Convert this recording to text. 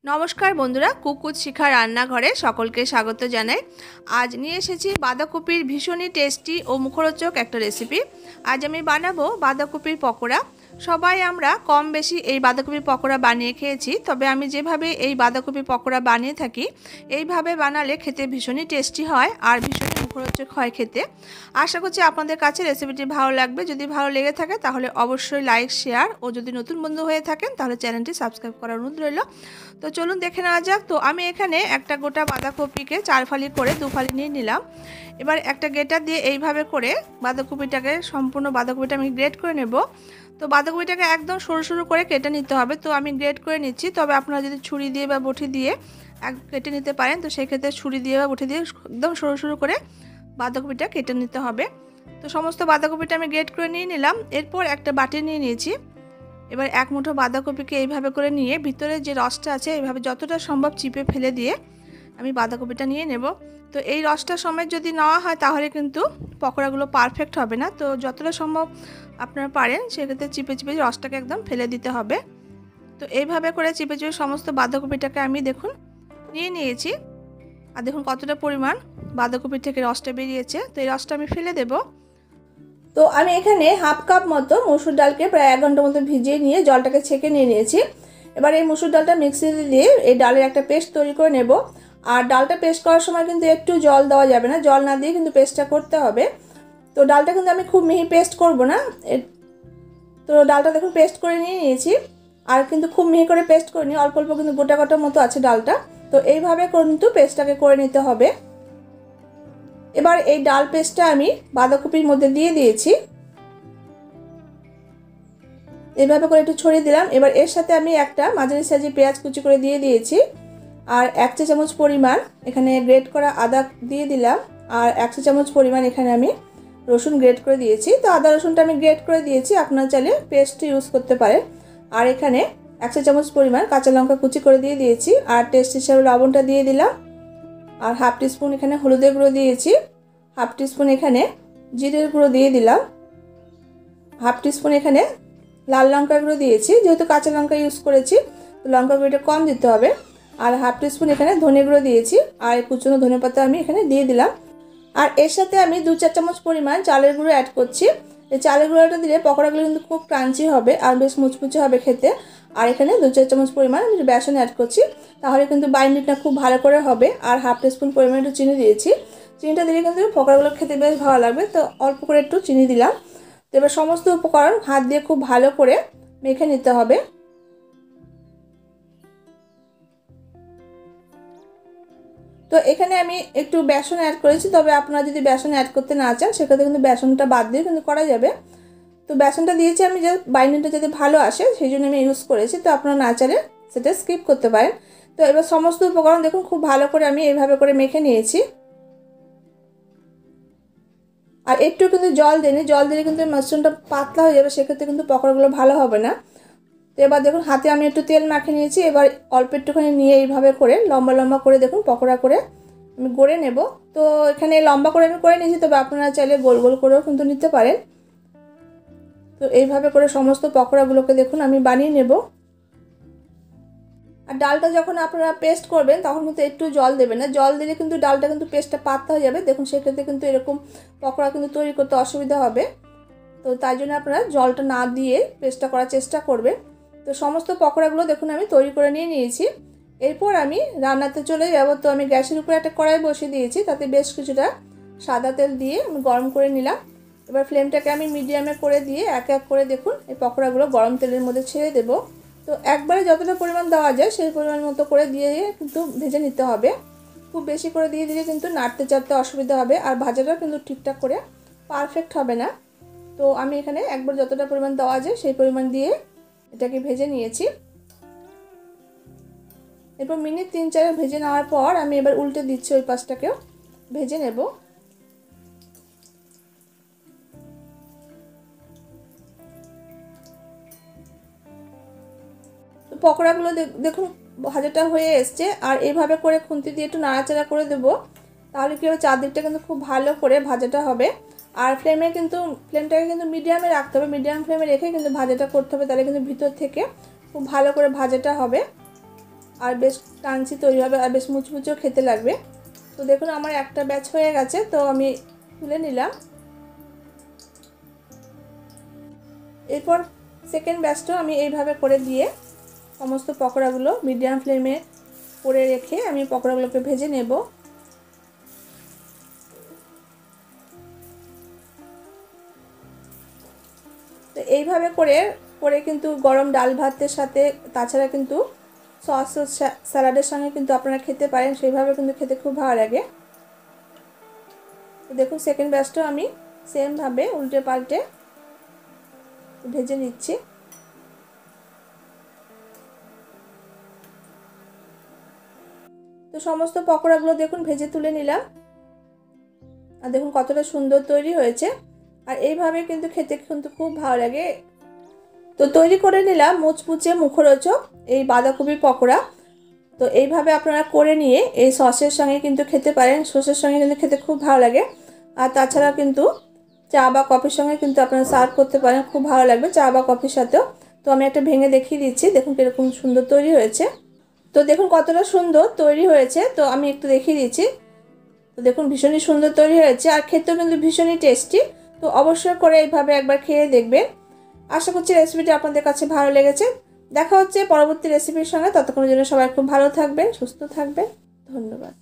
নমস্কার বন্ধুরা, কুকুর শিখা রান্নাঘরে সকলকে স্বাগত জানাই। আজ নিয়ে এসেছি বাঁধাকপির ভীষণই টেস্টি ও মুখরোচক একটা রেসিপি। আজ আমি বানাবো বাঁধাকপির পকোড়া। সবাই আমরা কম বেশি এই বাঁধাকপির পকোড়া বানিয়ে খেয়েছি, তবে আমি যেভাবে এই বাঁধাকপির পকোড়া বানিয়ে থাকি এইভাবে বানালে খেতে ভীষণই টেস্টি হয় আর ভীষণই মুখরোচক হয় খেতে। আশা করছি আপনাদের কাছে রেসিপিটি ভালো লাগবে। যদি ভালো লেগে থাকে তাহলে অবশ্যই লাইক, শেয়ার ও যদি নতুন বন্ধু হয়ে থাকেন তাহলে চ্যানেলটি সাবস্ক্রাইব করার অনুরোধ রইল। তো চলুন দেখে নেওয়া যাক। তো আমি এখানে একটা গোটা বাঁধাকপিকে 4 ফালি করে 2 ফালি নিয়ে নিলাম। এবার একটা গ্রেটার দিয়ে এইভাবে করে বাঁধাকপিটাকে সম্পূর্ণ বাঁধাকপিটা আমি গ্রেট করে নেব। তো বাঁধাকপিটাকে একদম সরু সরু করে কেটে নিতে হবে। তো আমি গ্রেট করে নিচ্ছি, তবে আপনারা যদি ছুরি দিয়ে বা বটি দিয়ে কেটে নিতে পারেন, তো সেই ক্ষেত্রে ছুরি দিয়ে বা বটি দিয়ে একদম সরু সরু করে বাঁধাকপিটা কেটে নিতে হবে। তো সমস্ত বাঁধাকপিটা আমি গ্রেট করে নিয়ে নিলাম। এরপর একটা বাটি নিয়ে নিয়েছি। এবার এক মুঠো বাঁধাকপিকে এইভাবে করে নিয়ে ভিতরে যে রসটা আছে এইভাবে যতটা সম্ভব চিপে ফেলে দিয়ে আমি বাঁধাকপিটা নিয়ে নেব। তো এই রসটা সময় যদি নেওয়া হয় তাহলে কিন্তু পকোড়াগুলো পারফেক্ট হবে না। তো যতটা সম্ভব আপনারা পারেন সেক্ষেত্রে চিপে চিপে রসটাকে একদম ফেলে দিতে হবে। তো এইভাবে করে চিপে চিপে সমস্ত বাঁধাকপিটাকে আমি দেখুন নিয়ে নিয়েছি। আর দেখুন কতটা পরিমাণ বাঁধাকপি থেকে রসটা বেরিয়েছে। তো এই রসটা আমি ফেলে দেবো। তো আমি এখানে হাফ কাপ মতো মসুর ডালকে প্রায় 1 ঘন্টা মতো ভিজিয়ে নিয়ে জলটাকে ছেঁকে নিয়ে নিয়েছি। এবার এই মসুর ডালটা মিক্সিতে দিয়ে এই ডালের একটা পেস্ট তৈরি করে নেব। আর ডালটা পেস্ট করার সময় কিন্তু একটু জল দেওয়া যাবে না, জল না দিয়ে কিন্তু পেস্টটা করতে হবে। তো ডালটা কিন্তু আমি খুব মিহি পেস্ট করব না। তো ডালটা দেখুন পেস্ট করে নিয়ে নিয়েছি। আর কিন্তু খুব মিহি করে পেস্ট করে নিই, অল্প অল্প কিন্তু গোটা গোটা মতো আছে ডালটা। তো এইভাবে কিন্তু পেস্টটাকে করে নিতে হবে। এবার এই ডাল পেস্টটা আমি বাঁধাকপির মধ্যে দিয়ে দিয়েছি। এভাবে করে একটু ছড়িয়ে দিলাম। এবার এর সাথে আমি একটা মাঝারি সাইজের পেঁয়াজ কুচি করে দিয়ে দিয়েছি। আর 1 চা চামচ পরিমাণ এখানে গ্রেট করা আদা দিয়ে দিলাম। আর 1 চা চামচ পরিমাণ এখানে আমি রসুন গ্রেট করে দিয়েছি। তো আদা রসুনটা আমি গ্রেট করে দিয়েছি, আপনারা চাইলে পেস্ট ইউজ করতে পারেন। আর এখানে 1 চা চামচ পরিমাণ কাঁচা লঙ্কা কুচি করে দিয়ে দিয়েছি। আর টেস্ট হিসাবে লবণটা দিয়ে দিলাম। আর হাফ টিস্পুন এখানে হলুদের গুঁড়ো দিয়েছি। হাফ টিস্পুন এখানে জিরের গুঁড়ো দিয়ে দিলাম। হাফ টিস্পুন এখানে লাল লঙ্কার গুঁড়ো দিয়েছি, যেহেতু কাঁচা লঙ্কা ইউজ করেছি তো লঙ্কা গুঁড়োটা কম দিতে হবে। আর হাফ টিস্পুন এখানে ধনে গুঁড়ো দিয়েছি। আর কুচনো ধনেপাতা আমি এখানে দিয়ে দিলাম। আর এর সাথে আমি 2-4 চামচ পরিমাণ চালের গুঁড়ো অ্যাড করছি। এই চালের গুঁড়োটা দিলে পকোড়াগুলো কিন্তু খুব ক্রাঞ্চি হবে আর বেশ মুচমুচে হবে খেতে। আর এখানে 2-4 চামচ পরিমাণ আমি বেসন অ্যাড করছি, তাহলে কিন্তু বাইন্ডিংটা খুব ভালো করে হবে। আর হাফ টিস্পুন পরিমাণ একটু চিনি দিয়েছি। চিনিটা দিলে কিন্তু পকোড়াগুলো খেতে বেশ ভালো লাগবে, তো অল্প করে একটু চিনি দিলাম। তো এবার সমস্ত উপকরণ হাত দিয়ে খুব ভালো করে মেখে নিতে হবে। তো এখানে আমি একটু বেসন অ্যাড করেছি, তবে আপনারা যদি বেসন অ্যাড করতে না চান সেক্ষেত্রে কিন্তু বেসনটা বাদ দিয়ে কিন্তু করা যাবে। তো বেসনটা দিয়েছি আমি যে বাইন্ডিংটা যাতে ভালো আসে সেই জন্য আমি ইউজ করেছি। তো আপনারা না চাইলে সেটা স্কিপ করতে পারেন। তো এবার সমস্ত উপকরণ দেখুন খুব ভালো করে আমি এইভাবে করে মেখে নিয়েছি। আর একটু কিন্তু জল দিলে কিন্তু মাশরুমটা পাতলা হয়ে যাবে, সেক্ষেত্রে কিন্তু পকোড়াগুলো ভালো হবে না। তো এবার দেখুন হাতে আমি একটু তেল মাখিয়ে নিয়েছি। এবার অল্প একটুখানি নিয়ে এইভাবে করে লম্বা লম্বা করে দেখুন পকোড়া করে আমি গড়ে নেব। তো এখানে লম্বা করে আমি করে নিয়েছি, তবে আপনারা চাইলে গোল গোল করেও কিন্তু নিতে পারেন। তো এইভাবে করে সমস্ত পকোড়াগুলোকে দেখুন আমি বানিয়ে নেব। আর ডালটা যখন আপনারা পেস্ট করবেন তখন কিন্তু একটু জল দেবেন না, জল দিলে কিন্তু ডালটা কিন্তু পেস্টটা পাতলা হয়ে যাবে। দেখুন সেক্ষেত্রে কিন্তু এরকম পকোড়া কিন্তু তৈরি করতে অসুবিধা হবে। তো তাই জন্য আপনারা জলটা না দিয়ে পেস্টটা করার চেষ্টা করবেন। তো সমস্ত পকোড়াগুলো দেখুন আমি তৈরি করে নিয়ে নিয়েছি। এরপর আমি রান্নাতে চলে যাব। তো আমি গ্যাসের উপরে একটা কড়াই বসিয়ে দিয়েছি, তাতে বেশ কিছুটা সাদা তেল দিয়ে আমি গরম করে নিলাম। এবার ফ্লেমটাকে আমি মিডিয়ামে করে দিয়ে এক এক করে দেখুন এই পকোড়াগুলো গরম তেলের মধ্যে ছেড়ে দেবো। তো একবারে যতটা পরিমাণ দেওয়া যায় সেই পরিমাণ মতো করে দিয়ে কিন্তু ভেজে নিতে হবে। খুব বেশি করে দিয়ে দিলে কিন্তু নাড়তে চাড়তে অসুবিধা হবে আর ভাজাটাও কিন্তু ঠিকঠাক করে পারফেক্ট হবে না। তো আমি এখানে একবার যতটা পরিমাণ দেওয়া যায় সেই পরিমাণ দিয়ে এটাকে ভেজে নিয়েছি। এরপর মিনিট 3-4 ভেজে নেওয়ার পর আমি এবার উল্টে দিচ্ছি, ওই পাশটাকেও ভেজে নেব। তো পকোড়াগুলো দেখুন ভাজাটা হয়ে এসছে। আর এইভাবে করে খুন্তি দিয়ে একটু নাড়াচাড়া করে দেবো, তাহলে কি হবে চারদিকটা কিন্তু খুব ভালো করে ভাজাটা হবে। আর ফ্লেমটাকে কিন্তু মিডিয়ামে রাখতে হবে, মিডিয়াম ফ্লেমে রেখে কিন্তু ভাজাটা করতে হবে, তাহলে কিন্তু ভিতর থেকে খুব ভালো করে ভাজাটা হবে। আর বেশ ক্রাঞ্চি তৈরি হবে আর বেশ মুচমুচেও খেতে লাগবে। তো দেখুন আমার একটা ব্যাচ হয়ে গেছে, তো আমি তুলে নিলাম। এরপর সেকেন্ড ব্যাচটাও আমি এইভাবে করে দিয়ে সমস্ত পকোড়াগুলো মিডিয়াম ফ্লেমে করে রেখে আমি পকোড়াগুলোকে ভেজে নেব। তো এইভাবে করে করে কিন্তু গরম ডাল ভাতের সাথে, তাছাড়া কিন্তু সস স্যালাডের সঙ্গে কিন্তু আপনারা খেতে পারেন, সেইভাবে কিন্তু খেতে খুব ভালো লাগে। তো দেখুন সেকেন্ড ব্যাচটাও আমি সেমভাবে উল্টে পাল্টে ভেজে নিচ্ছি। তো সমস্ত পকোড়াগুলো দেখুন ভেজে তুলে নিলাম, আর দেখুন কতটা সুন্দর তৈরি হয়েছে। আর এইভাবে কিন্তু খেতে কিন্তু খুব ভালো লাগে। তো তৈরি করে নিলাম মুচমুচে মুখরোচক এই বাঁধাকপির পকোড়া। তো এইভাবে আপনারা করে নিয়ে এই সসের সঙ্গে কিন্তু খেতে পারেন, সসের সঙ্গে কিন্তু খেতে খুব ভালো লাগে। আর তাছাড়া কিন্তু চা বা কফির সঙ্গে কিন্তু আপনারা সার্ভ করতে পারেন, খুব ভালো লাগবে চা বা কফির সাথেও। তো আমি একটা ভেঙে দেখিয়ে দিচ্ছি, দেখুন কীরকম সুন্দর তৈরি হয়েছে। তো দেখুন কতটা সুন্দর তৈরি হয়েছে, তো আমি একটু দেখিয়ে দিচ্ছি। তো দেখুন ভীষণই সুন্দর তৈরি হয়েছে আর খেতেও কিন্তু ভীষণই টেস্টি। তো অবশ্যই করে এইভাবে একবার খেয়ে দেখবেন। আশা করছি রেসিপিটি আপনাদের কাছে ভালো লেগেছে। দেখা হচ্ছে পরবর্তী রেসিপির সঙ্গে, ততক্ষণের জন্য সবাই খুব ভালো থাকবেন, সুস্থ থাকবেন। ধন্যবাদ।